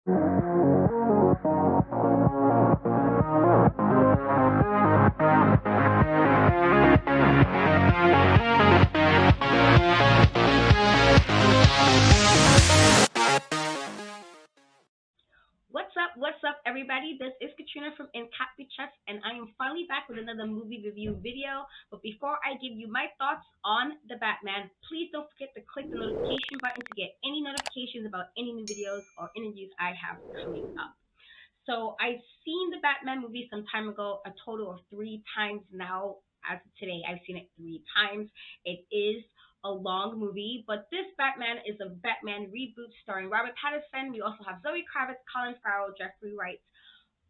What's up, everybody? This is Katrina from Incapri Chess, and I am finally back with another movie review video. But before I give you my thoughts on The Batman, please don't forget to click the notification button to get any notifications about any new videos or interviews I have coming up. So I've seen the Batman movie some time ago, a total of 3 times now. As of today, I've seen it 3 times. It is a long movie, but this Batman is a Batman reboot starring Robert Pattinson. We also have Zoe Kravitz, Colin Farrell, Jeffrey Wright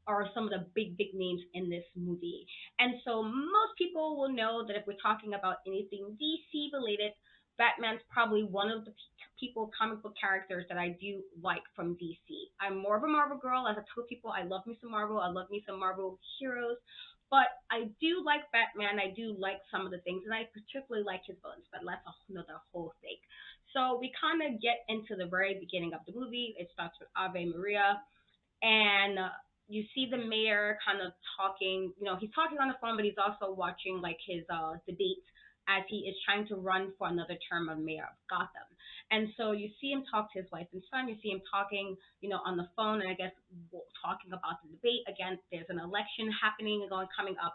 are some of the big names in this movie. And so most people will know that if we're talking about anything DC related, Batman's probably one of the people comic book characters that I do like from DC. I'm more of a Marvel girl. As I told people, I love me some Marvel. I love me some Marvel heroes. But I do like Batman. I do like some of the things, and I particularly like his villains. But that's another whole thing. So we kind of get into the very beginning of the movie. It starts with Ave Maria, and you see the mayor kind of talking. He's talking on the phone, but he's also watching like his debate as he is trying to run for another term of mayor of Gotham. And so you see him talk to his wife and son. You see him talking, on the phone, and I guess talking about the debate. Again, there's an election happening and coming up,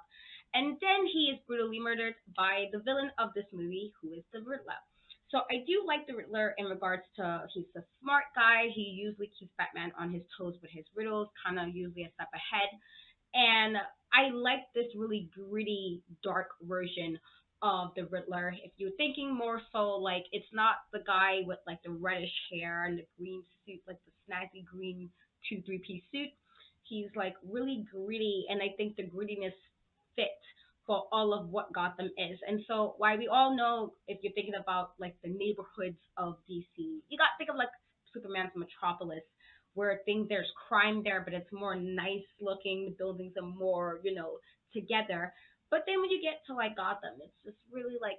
and then he is brutally murdered by the villain of this movie, who is the Riddler. So I do like the Riddler in regards to he's a smart guy. He usually keeps Batman on his toes with his riddles, kind of usually a step ahead. And I like this really gritty, dark version of the Riddler. If you're thinking more so like it's not the guy with like the reddish hair and the green suit, like the snazzy green 3-piece suit. He's like really gritty, and I think the grittiness fits for all of what Gotham is. And so why we all know if you're thinking about like the neighborhoods of DC, you got to think of like Superman's Metropolis, where things there's crime there, but it's more nice looking. The buildings are more, together. But then when you get to like Gotham, it's just really like,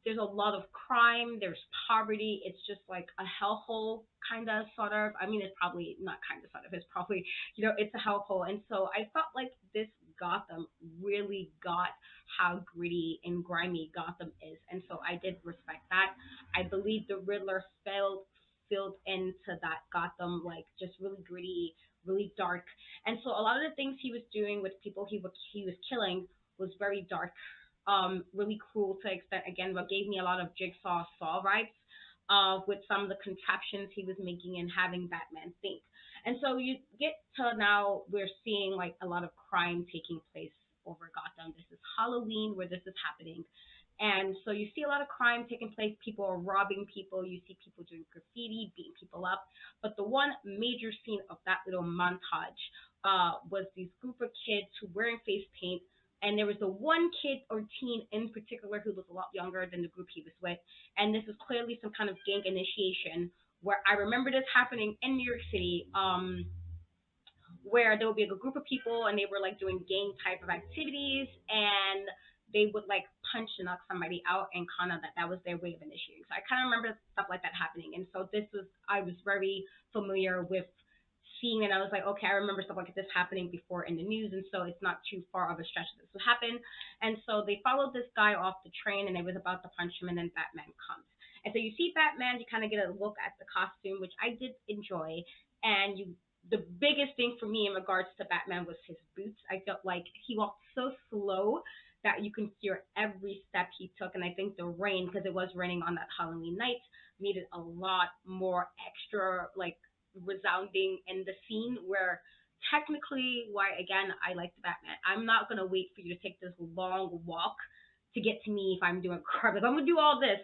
there's a lot of crime, there's poverty, it's just like a hellhole kind of sort of. I mean, it's probably not kind of sort of, it's probably, it's a hellhole. And so I felt like this Gotham really got how gritty and grimy Gotham is. And so I did respect that. I believe the Riddler filled into that Gotham, like just really gritty, really dark. And so a lot of the things he was doing with people he was killing was very dark, really cruel to extent. Again, what gave me a lot of Jigsaw Saw vibes, with some of the contraptions he was making and having Batman think. And so you get to now we're seeing like a lot of crime taking place over Gotham. This is Halloween where this is happening. And so you see a lot of crime taking place. People are robbing people. You see people doing graffiti, beating people up. But the one major scene of that little montage was these group of kids who were wearing face paint. And there was the one kid or teen in particular who was a lot younger than the group he was with. And this was clearly some kind of gang initiation, where I remember this happening in New York City, where there would be a group of people and they were like doing gang type of activities, and they would like punch and knock somebody out, and kind of that was their way of initiating. So I kind of remember stuff like that happening. And so I was very familiar with seeing, and I was like, okay, I remember stuff like this happening before in the news, and so it's not too far of a stretch that this would happen. And so they followed this guy off the train, and they was about to punch him, and then Batman comes. And so you see Batman, you kind of get a look at the costume, which I did enjoy. And the biggest thing for me in regards to Batman was his boots. I felt like he walked so slow that you can hear every step he took. And I think the rain, because it was raining on that Halloween night, made it a lot more extra, like, resounding in the scene where technically, why, again, I like the Batman. I'm not going to wait for you to take this long walk to get to me if I'm doing crap. If I'm going to do all this,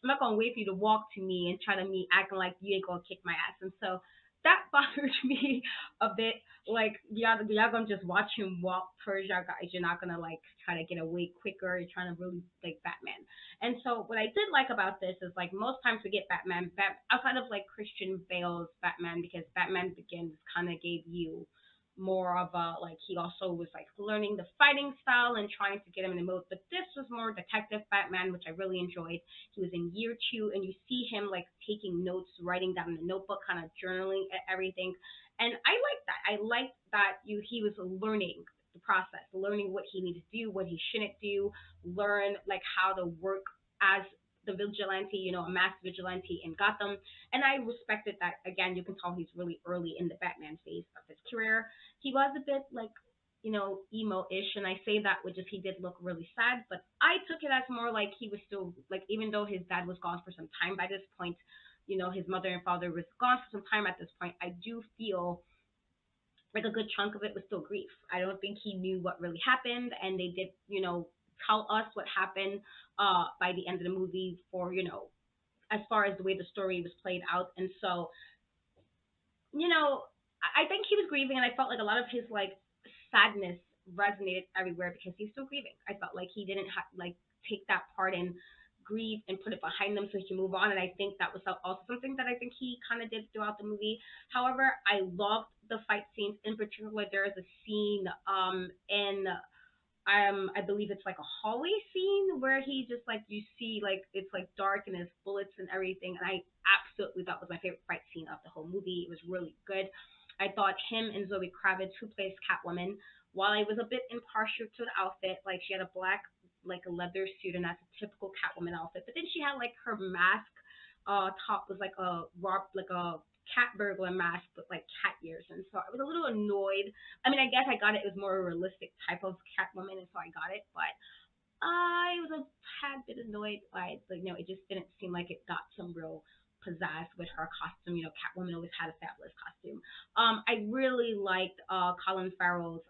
I'm not gonna wait for you to walk to me and try to me acting like you ain't gonna kick my ass. And so that bothered me a bit. Like y'all gonna just watch him walk towards y'all guys. You're not gonna like try to get away quicker. You're trying to really like Batman. And so what I did like about this is like most times we get outside of like Christian Bale's Batman, because Batman Begins kind of gave you more of a like he also was like learning the fighting style and trying to get him in the mode. But this was more Detective Batman, which I really enjoyed. He was in year two, and you see him like taking notes, writing down in the notebook, kind of journaling everything. And I like that. I like that you he was learning the process, learning what he needed to do, what he shouldn't do, learn like how to work as the vigilante, a mass vigilante in Gotham. And I respected that. Again, you can tell he's really early in the Batman phase of his career. He was a bit like, emo-ish, and I say that with just he did look really sad, but I took it as more like he was still like, even though his dad was gone for some time by this point, his mother and father was gone for some time at this point. I do feel like a good chunk of it was still grief. I don't think he knew what really happened, and they did, tell us what happened by the end of the movie for, as far as the way the story was played out. And so, I think he was grieving, and I felt like a lot of his like sadness resonated everywhere because he's still grieving. I felt like he didn't like take that part and grieve and put it behind them so he can move on. And I think that was also something that I think he kind of did throughout the movie. However, I loved the fight scenes. In particular, there is a scene in I believe it's like a hallway scene where he just like you see like it's like dark and there's bullets and everything, and I absolutely that was my favorite fight scene of the whole movie. It was really good. I thought him and Zoe Kravitz, who plays Catwoman, while I was a bit impartial to the outfit, like she had a black like a leather suit, and that's a typical Catwoman outfit, but then she had like her mask top was like a cat burglar mask with like cat ears, and so I was a little annoyed. I mean, I guess I got it. It was more a realistic type of Catwoman, and so I got it. But I was a tad bit annoyed by, like, it just didn't seem like it got some real pizzazz with her costume. Catwoman always had a fabulous costume. I really liked Colin Farrell's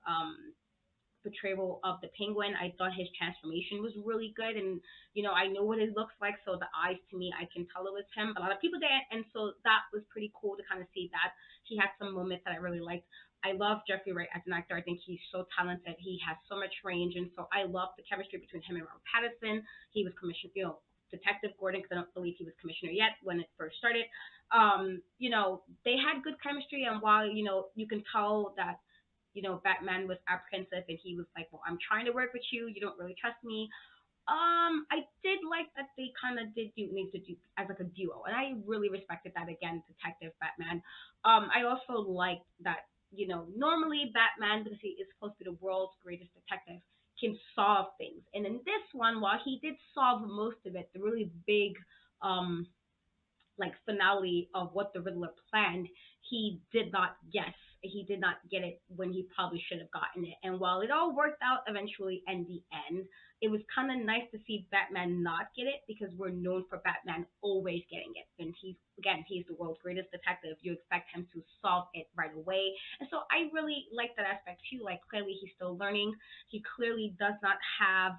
portrayal of the Penguin. I thought his transformation was really good, and I know what it looks like, so the eyes to me, I can tell it was him. A lot of people didn't, and so that was pretty cool to kind of see that. He had some moments that I really liked. I love Jeffrey Wright as an actor. I think he's so talented. He has so much range, and so I love the chemistry between him and Robert Pattinson. He was commissioned, Detective Gordon, because I don't believe he was commissioner yet when it first started. They had good chemistry, and while you can tell that Batman was apprehensive and he was like, well, I'm trying to work with you. You don't really trust me. I did like that they kind of did do need to do as like a duo, and I really respected that again, Detective Batman. I also liked that normally Batman, because he is supposed to be the world's greatest detective, can solve things, and in this one, while he did solve most of it, the really big um like finale of what the Riddler planned, he did not guess. He did not get it when he probably should have gotten it. And while it all worked out eventually in the end, it was kind of nice to see Batman not get it because we're known for Batman always getting it. And he's the world's greatest detective. You expect him to solve it right away. And so I really like that aspect too. Like clearly he's still learning. He clearly does not have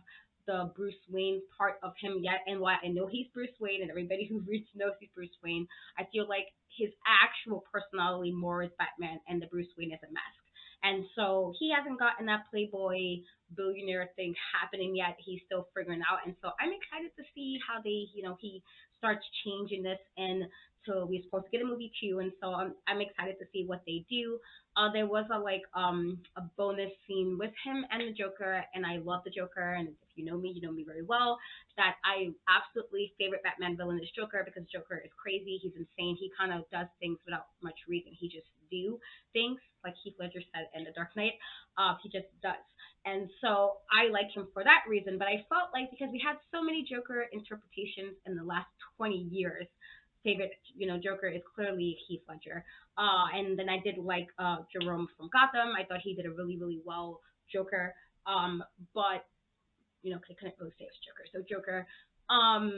the Bruce Wayne part of him yet, and while I know he's Bruce Wayne, and everybody who reads knows he's Bruce Wayne, I feel like his actual personality more is Batman, and the Bruce Wayne is a mask. And so he hasn't gotten that playboy billionaire thing happening yet. He's still figuring out, and so I'm excited to see how they, he starts changing this. And so we're supposed to get a movie too, and so I'm excited to see what they do. There was a bonus scene with him and the Joker, and I love the Joker. And if you know me very well. That I absolutely favorite Batman villain is Joker because Joker is crazy. He's insane. He kind of does things without much reason. He just do things like Heath Ledger said in The Dark Knight. He just does. And so I like him for that reason. But I felt like because we had so many Joker interpretations in the last 20 years, favorite, Joker is clearly Heath Ledger. And then I did like Jerome from Gotham. I thought he did a really, really well Joker. But I couldn't really say it was Joker. So Joker, I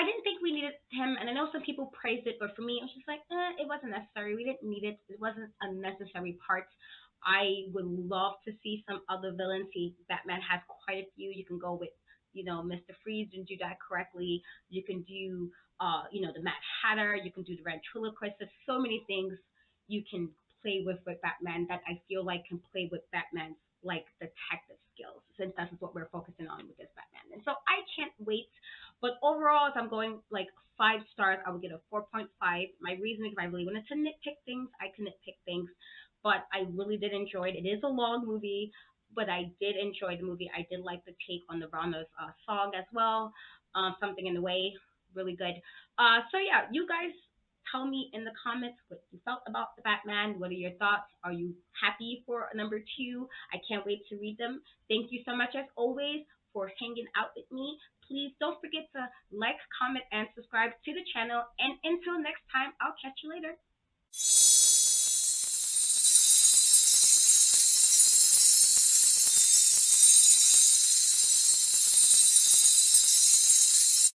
didn't think we needed him, and I know some people praised it, but for me, it was just like, it wasn't necessary. We didn't need it. It wasn't a necessary part. I would love to see some other villains. See, Batman has quite a few. You can go with, Mr. Freeze and do that correctly. You can do, the Mad Hatter. You can do the Ventriloquist. There's so many things you can play with Batman that I feel like can play with Batman's like detective skills, since that's what we're focusing on with this Batman. And so I can't wait. But overall, if I'm going like 5 stars, I would get a 4.5. My reasoning, if I really wanted to nitpick things, I can nitpick things. but I really did enjoy it. It is a long movie, but I did enjoy the movie. I did like the take on the Rana's song as well. Something in the Way, really good. So yeah, you guys tell me in the comments what you felt about the Batman. What are your thoughts? Are you happy for number two? I can't wait to read them. Thank you so much as always for hanging out with me. Please don't forget to like, comment, and subscribe to the channel. And until next time, I'll catch you later.